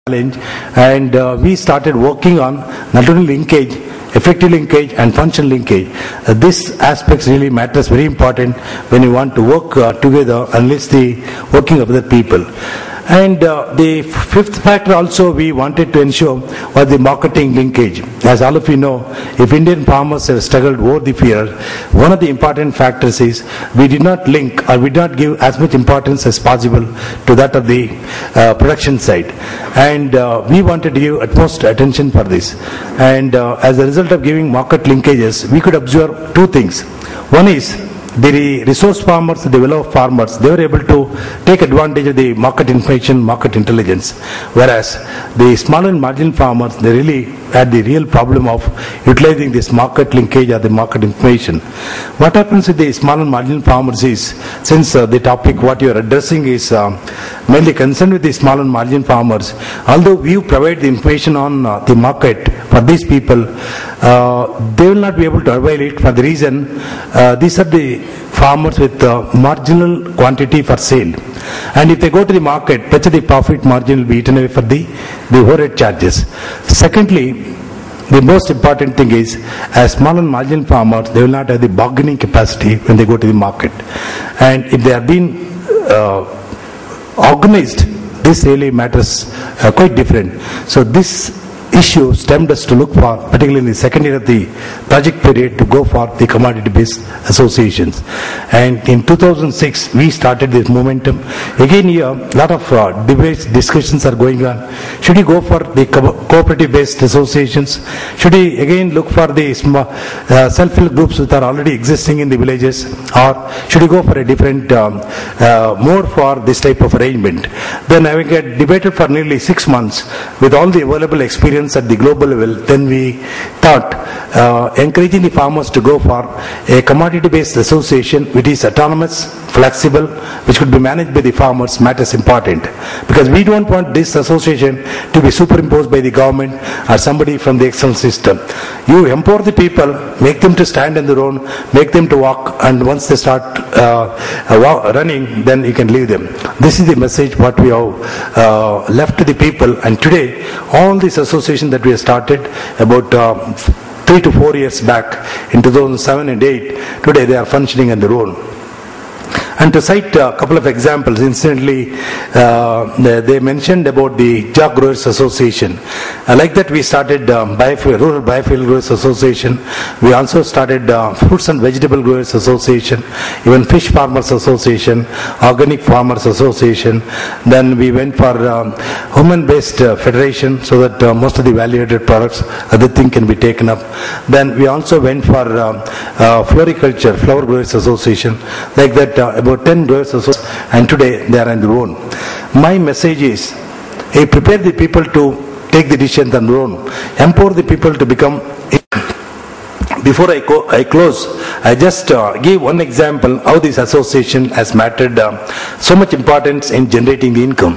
challenge, and we started working on not only linkage, effective linkage and functional linkage. This aspects really matters, very important when you want to work together enlist the working of other people. And the fifth factor also we wanted to ensure was the marketing linkage. As all of you know, if Indian farmers have struggled over the years, one of the important factors is we did not link or we did not give as much importance as possible to that of the production side. And we wanted to give utmost attention for this. And as a result of giving market linkages, we could observe two things. One is the resource farmers, the developed farmers, they were able to take advantage of the market information, market intelligence, whereas the small and marginal farmers, they really had the real problem of utilizing this market linkage or the market information. What happens with the small and marginal farmers is, since the topic what you are addressing is mainly concerned with the small and marginal farmers, although we provide the information on the market for these people, they will not be able to avail it for the reason these are the farmers with marginal quantity for sale, and if they go to the market, much of the profit margin will be eaten away for the overhead charges. Secondly, the most important thing is, as small and marginal farmers, they will not have the bargaining capacity when they go to the market, and if they are being organized, this really matters quite different. So this issue stemmed us to look for, particularly in the second year of the project period, to go for the commodity-based associations. And in 2006, we started this momentum. Again here, a lot of debates, discussions are going on. Should we go for the cooperative-based associations? Should we again look for the self-help groups which are already existing in the villages? Or should we go for a different, more for this type of arrangement? Then having debated for nearly 6 months with all the available experience at the global level, then we thought encouraging the farmers to go for a commodity-based association which is autonomous, flexible, which could be managed by the farmers matters important. Because we don't want this association to be superimposed by the government or somebody from the external system. You empower the people, make them to stand on their own, make them to walk, and once they start running, then you can leave them. This is the message what we have left to the people, and today all these associations that we have started about 3 to 4 years back in 2007 and 8, today they are functioning on their own. And to cite a couple of examples, incidentally, they mentioned about the Jock Growers Association. Like that, we started Rural Biofuel Growers Association. We also started Fruits and Vegetable Growers Association, even Fish Farmers Association, Organic Farmers Association. Then we went for Human-Based Federation, so that most of the value-added products, other thing can be taken up. Then we also went for Floriculture, Flower Growers Association. Like that, about 10 growers associations, and today they are on their own. My message is, prepare the people to take the decisions on their own, empower the people to become. Before I close, I just give one example how this association has mattered so much importance in generating the income.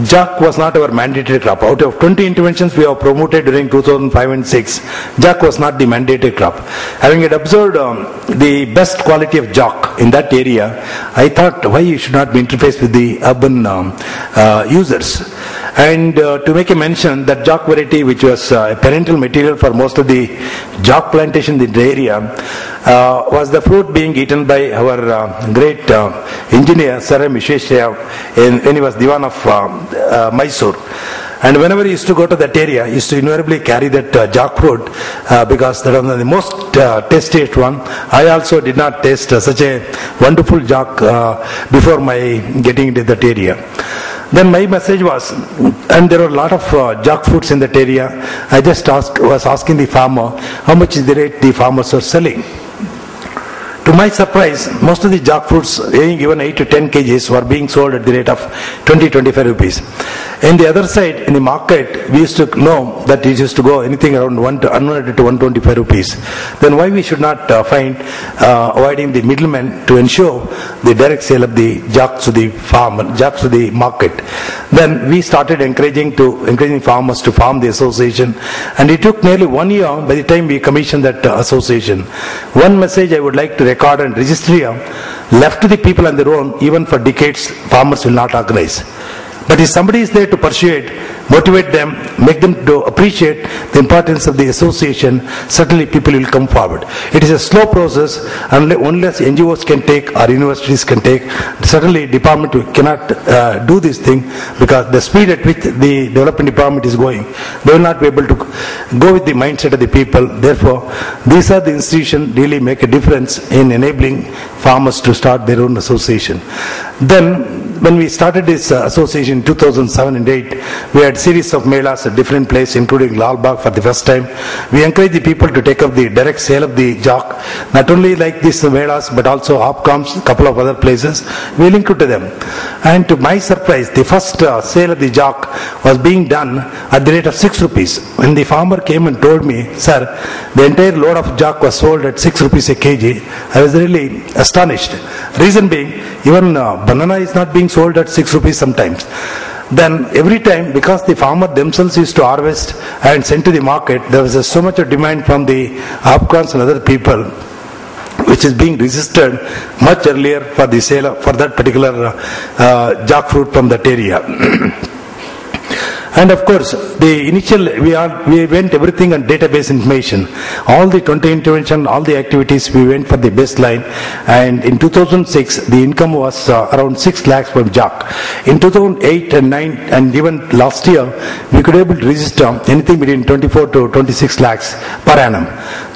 Jack was not our mandatory crop. Out of 20 interventions we have promoted during 2005 and 6, Jack was not the mandatory crop. Having observed the best quality of Jack in that area, I thought why you should not be interfaced with the urban users. And to make a mention, that Jack variety, which was a parental material for most of the Jack plantation in the area, was the fruit being eaten by our great engineer Sir M. Vishweshwaraya when he was Diwan of Mysore. And whenever he used to go to that area, he used to invariably carry that jackfruit because that was the most tastiest one. I also did not taste such a wonderful jack before my getting into that area. Then my message was, and there were a lot of jackfruits in that area, I just was asking the farmer how much is the rate the farmers were selling. To my surprise, most of the jackfruits, given 8 to 10 kgs, were being sold at the rate of 20-25 rupees. In the other side, in the market, we used to know that it used to go anything around 100 to 125 rupees. Then why we should not avoiding the middlemen to ensure the direct sale of the jacks to the farmer, jacks to the market. Then we started encouraging farmers to form the association, and it took nearly 1 year by the time we commissioned that association. One message I would like to record and register here: left to the people on their own, even for decades, farmers will not organize. But if somebody is there to persuade, motivate them, make them to appreciate the importance of the association, certainly people will come forward. It is a slow process, unless NGOs can take or universities can take. Certainly department cannot do this thing, because the speed at which the development department is going, they will not be able to go with the mindset of the people. Therefore, these are the institutions really make a difference in enabling farmers to start their own association. Then, when we started this association in 2007 and 8, we had series of melas at different places, including Lal Bagh for the first time. We encouraged the people to take up the direct sale of the jock, not only like these melas, but also Opcoms, a couple of other places. We linked it to them. And to my surprise, the first sale of the jock was being done at the rate of 6 rupees. When the farmer came and told me, sir, the entire load of jock was sold at 6 rupees a kg, I was really astonished. Reason being, even banana is not being sold at 6 rupees sometimes. Then every time, because the farmer themselves used to harvest and send to the market, there was so much of demand from the Afghans and other people, which is being resisted much earlier for the sale for that particular jackfruit from that area. And of course, the initial, we went everything on database information. All the 20 intervention, all the activities, we went for the baseline. And in 2006, the income was around 6 lakhs from jack. In 2008 and 9, and even last year, we could able to register anything between 24 to 26 lakhs per annum.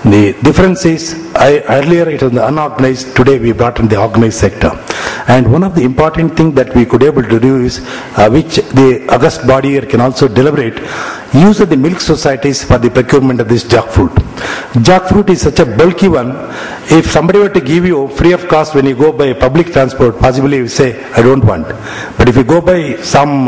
The difference is, earlier it was the unorganized, today we brought in the organized sector. And one of the important things that we could able to do is, which the august body here can also deliberate, use of the milk societies for the procurement of this jackfruit. Jackfruit is such a bulky one. If somebody were to give you free of cost when you go by public transport, possibly you say, I don't want. But if you go by some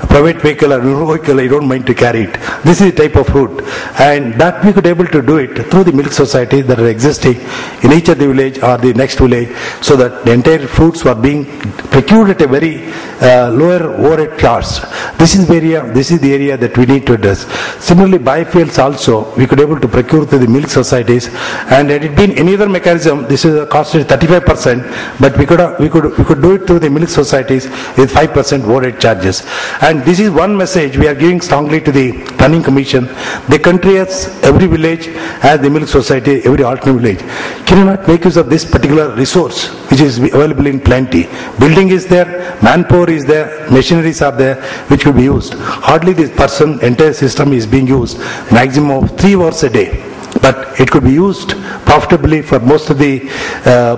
private vehicle or vehicle, I don't mind to carry it. This is the type of fruit. And that we could able to do it through the milk societies that are existing in each of the village or the next village, so that the entire fruits were being procured at a very lower overhead cost. This is the area that we need to address. Similarly, biofuels also, we could able to procure through the milk societies, and had it been any other mechanism, this is a cost of 35%, but we could do it through the milk societies with 5% overhead charges. And this is one message we are giving strongly to the Planning Commission. The country has, every village has the milk society, every alternate village. Can you not make use of this particular resource, which is available in plenty? Building is there, manpower is there, machineries are there, which could be used. Hardly this entire system is being used, maximum of 3 hours a day. But it could be used profitably for most of the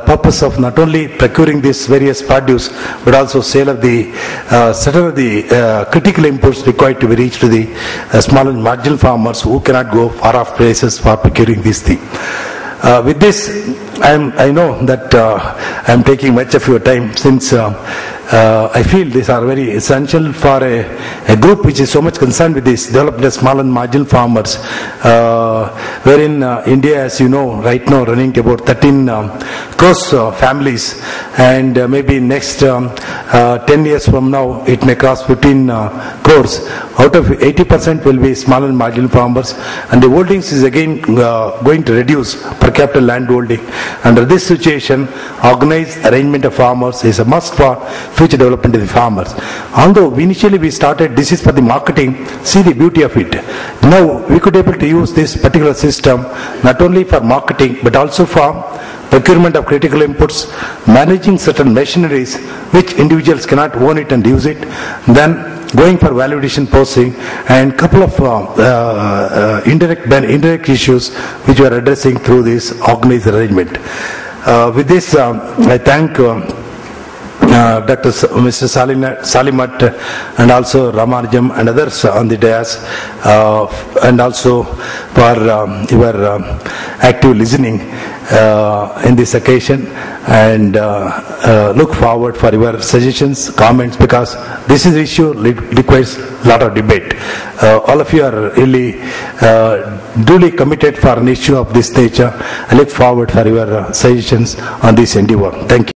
purpose of not only procuring these various produce, but also sale of the certain of the critical inputs required to be reached to the small and marginal farmers who cannot go far off places for procuring these things. With this, I know that I am taking much of your time, since I feel these are very essential for a group which is so much concerned with this development of small and marginal farmers, wherein India, as you know, right now running to about 13 crores families, and maybe next 10 years from now it may cross 15 crores. Out of 80% will be small and marginal farmers, and the holdings is again going to reduce per capita land holding. Under this situation, organized arrangement of farmers is a must for future development of the farmers. Although initially we started, this is for the marketing, see the beauty of it. Now we could able to use this particular system not only for marketing, but also for procurement of critical inputs, managing certain machineries which individuals cannot own it and use it, then going for validation posting, and couple of indirect issues which we are addressing through this organized arrangement. With this, I thank Mr. Salimat and also Ramanujam and others on the dais, and also for your active listening in this occasion, and look forward for your suggestions, comments, because this is issue requires a lot of debate. All of you are really duly committed for an issue of this nature. I look forward for your suggestions on this endeavor. Thank you.